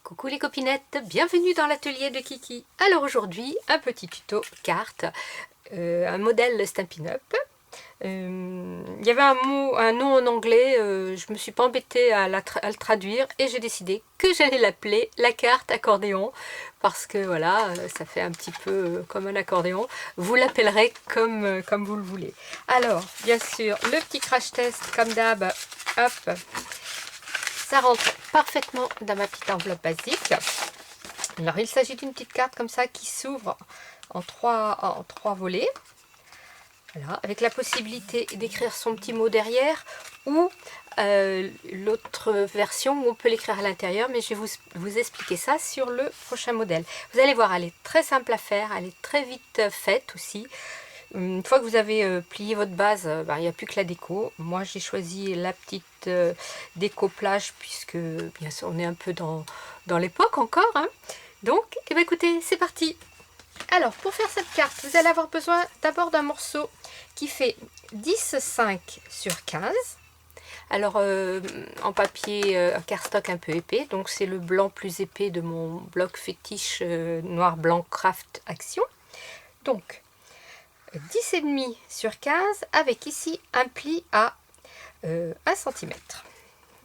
Coucou les copinettes, bienvenue dans l'atelier de Kiki. Alors aujourd'hui, un petit tuto carte, un modèle Stampin' Up. Il y avait un nom en anglais, je me suis pas embêtée à le traduire et j'ai décidé que j'allais l'appeler la carte accordéon parce que voilà, ça fait un petit peu comme un accordéon. Vous l'appellerez comme vous le voulez. Alors, bien sûr, le petit crash test comme d'hab, hop. Ça rentre parfaitement dans ma petite enveloppe basique. Alors, il s'agit d'une petite carte comme ça qui s'ouvre en trois volets. Voilà, avec la possibilité d'écrire son petit mot derrière ou l'autre version où on peut l'écrire à l'intérieur, mais je vais vous expliquer ça sur le prochain modèle. Vous allez voir, elle est très simple à faire, elle est très vite faite aussi. Une fois que vous avez plié votre base, il n'y a plus que la déco. Moi j'ai choisi la petite déco plage puisque bien sûr on est un peu dans l'époque encore. Hein. Donc écoutez, c'est parti. Alors pour faire cette carte, vous allez avoir besoin d'abord d'un morceau qui fait 10,5 sur 15. Alors en papier cardstock un peu épais, donc c'est le blanc plus épais de mon bloc fétiche noir blanc craft action. Donc 10,5 sur 15 avec ici un pli à 1 cm.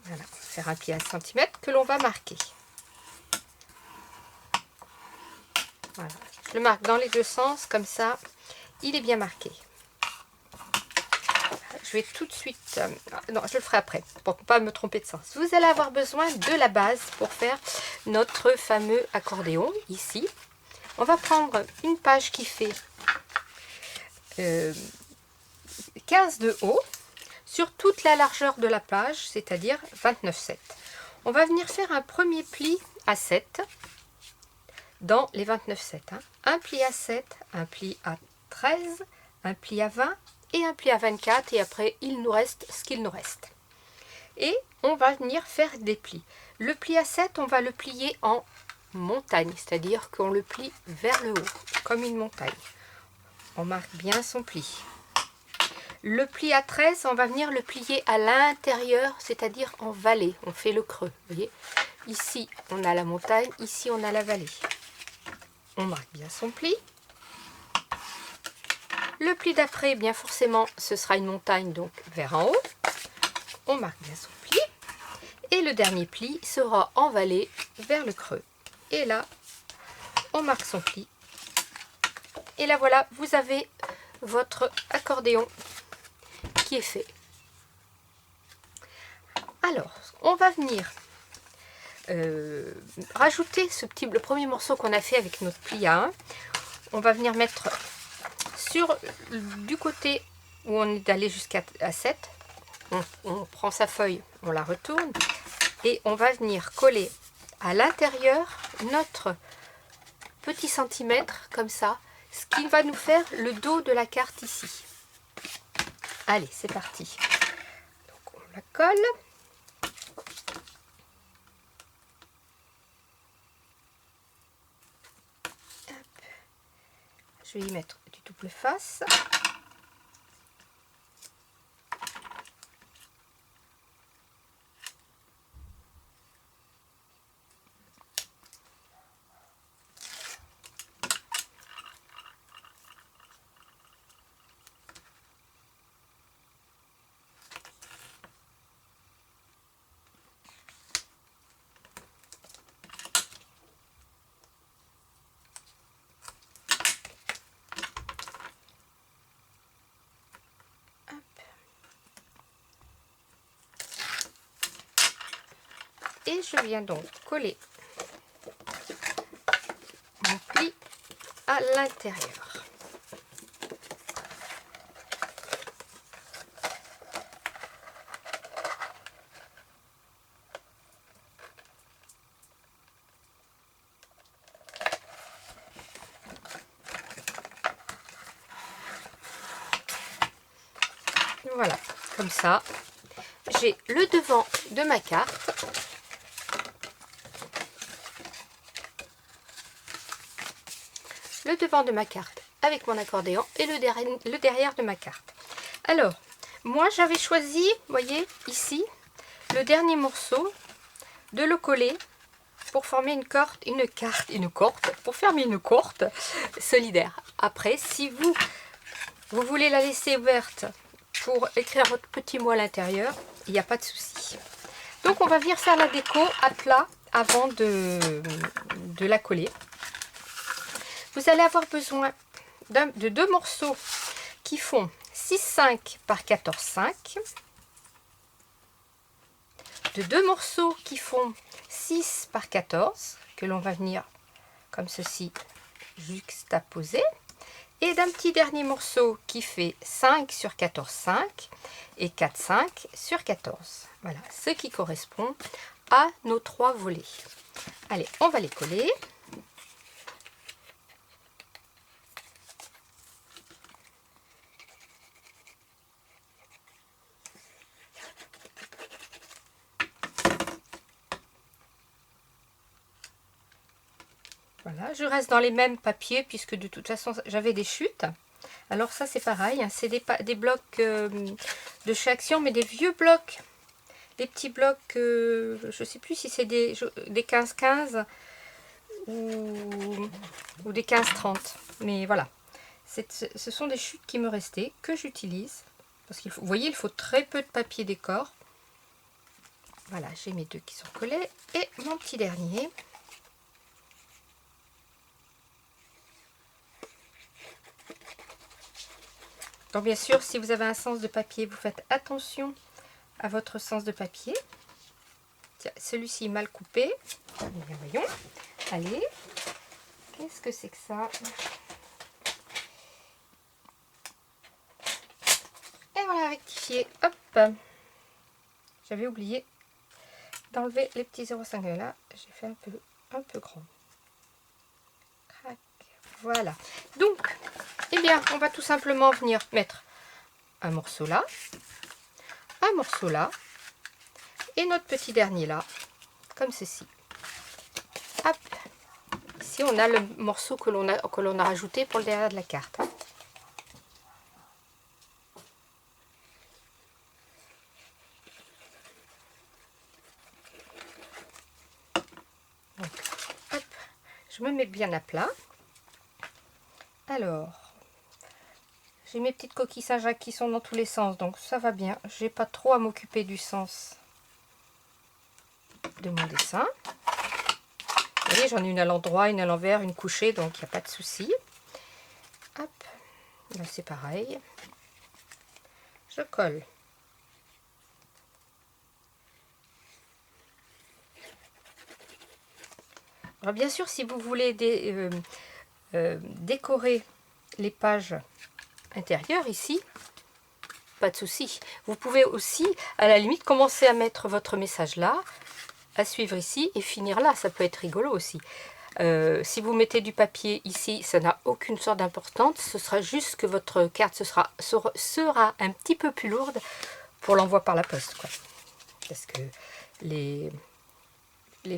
Voilà, on va faire un pli à 1 cm que l'on va marquer. Voilà, je le marque dans les deux sens, comme ça il est bien marqué. Je vais tout de suite, non je le ferai après pour ne pas me tromper de sens. Vous allez avoir besoin de la base pour faire notre fameux accordéon ici. On va prendre une page qui fait 15 de haut sur toute la largeur de la page, c'est-à-dire 29,7. On va venir faire un premier pli à 7 dans les 29,7. Hein. Un pli à 7, un pli à 13, un pli à 20 et un pli à 24. Et après, il nous reste ce qu'il nous reste. Et on va venir faire des plis. Le pli à 7, on va le plier en montagne, c'est-à-dire qu'on le plie vers le haut, comme une montagne. On marque bien son pli. Le pli à 13, on va venir le plier à l'intérieur, c'est-à-dire en vallée. On fait le creux, vous voyez. Ici, on a la montagne, ici, on a la vallée. On marque bien son pli. Le pli d'après, bien forcément, ce sera une montagne, donc vers en haut. On marque bien son pli. Et le dernier pli sera en vallée, vers le creux. Et là, on marque son pli. Et là, voilà, vous avez votre accordéon qui est fait. Alors, on va venir rajouter le premier morceau qu'on a fait avec notre pli à 1. On va venir mettre du côté où on est allé jusqu'à 7. On prend sa feuille, on la retourne et on va venir coller à l'intérieur notre petit centimètre comme ça, ce qui va nous faire le dos de la carte ici. Allez, c'est parti. Donc on la colle. Hop. Je vais y mettre du double face. Et je viens donc coller mon pli à l'intérieur. Voilà, comme ça, j'ai le devant de ma carte. Le devant de ma carte avec mon accordéon et le derrière de ma carte. Alors, moi j'avais choisi, vous voyez, ici, le dernier morceau, de le coller pour former une corde pour fermer une corde solidaire. Après, si vous voulez la laisser ouverte pour écrire votre petit mot à l'intérieur, il n'y a pas de souci. Donc on va venir faire la déco à plat avant de la coller. Vous allez avoir besoin de 2 morceaux qui font 6,5 par 14,5, de 2 morceaux qui font 6 par 14, que l'on va venir comme ceci juxtaposer, et d'un petit dernier morceau qui fait 5 sur 14,5 et 4,5 sur 14. Voilà, ce qui correspond à nos 3 volets. Allez, on va les coller. Voilà, je reste dans les mêmes papiers puisque de toute façon j'avais des chutes. Alors ça c'est pareil, hein, c'est des blocs de chez Action, mais des vieux blocs, des petits blocs, je ne sais plus si c'est des 15-15 ou des 15-30. Mais voilà, ce sont des chutes qui me restaient, que j'utilise. Parce qu'il faut, vous voyez, il faut très peu de papier décor. Voilà, j'ai mes 2 qui sont collés et mon petit dernier. Donc bien sûr, si vous avez un sens de papier, vous faites attention à votre sens de papier. Tiens, celui-ci est mal coupé. Bien, voyons. Allez, qu'est-ce que c'est que ça? Et voilà, rectifié. Hop. J'avais oublié d'enlever les petits 0,5 là. J'ai fait un peu grand. Crac. Voilà. Donc, eh bien, on va tout simplement venir mettre un morceau là, et notre petit dernier là, comme ceci. Hop. Ici, on a le morceau que l'on a rajouté pour le derrière de la carte. Donc, hop, je me mets bien à plat. Alors, j'ai mes petites coquilles Saint-Jacques qui sont dans tous les sens, donc ça va bien. J'ai pas trop à m'occuper du sens de mon dessin. Vous voyez, j'en ai une à l'endroit, une à l'envers, une couchée, donc il n'y a pas de souci. Hop, là c'est pareil. Je colle. Alors bien sûr, si vous voulez décorer les pages intérieures ici, pas de souci. Vous pouvez aussi, à la limite, commencer à mettre votre message là, à suivre ici et finir là. Ça peut être rigolo aussi. Si vous mettez du papier ici, ça n'a aucune sorte d'importance. Ce sera juste que votre carte sera un petit peu plus lourde pour l'envoi par la poste, quoi. Parce que les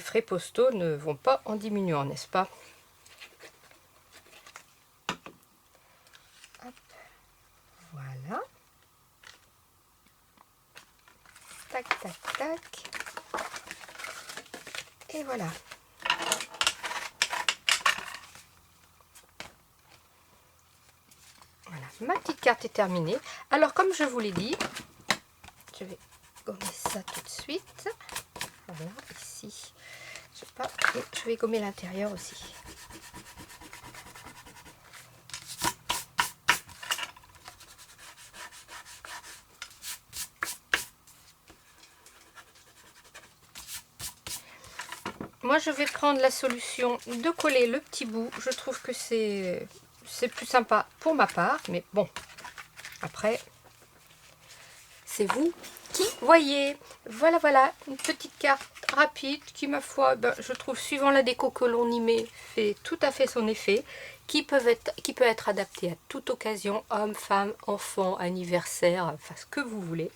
frais postaux ne vont pas en diminuant, n'est-ce pas? Hop. Voilà. Tac, tac, tac. Et voilà. Voilà, ma petite carte est terminée. Alors, comme je vous l'ai dit, je vais gommer ça tout de suite. Voilà, ici. Je vais gommer l'intérieur aussi. Moi, je vais prendre la solution de coller le petit bout. Je trouve que c'est plus sympa pour ma part. Mais bon, après, c'est vous qui voyez. Voilà, voilà, une petite carte rapide qui, ma foi, je trouve, suivant la déco que l'on y met, fait tout à fait son effet. Qui peut être adaptée à toute occasion, homme, femme, enfant, anniversaire, enfin ce que vous voulez.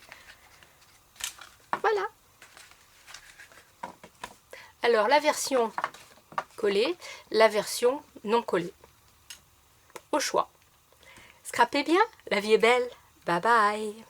Voilà. Alors, la version collée, la version non collée. Au choix. Scrapez bien, la vie est belle. Bye bye.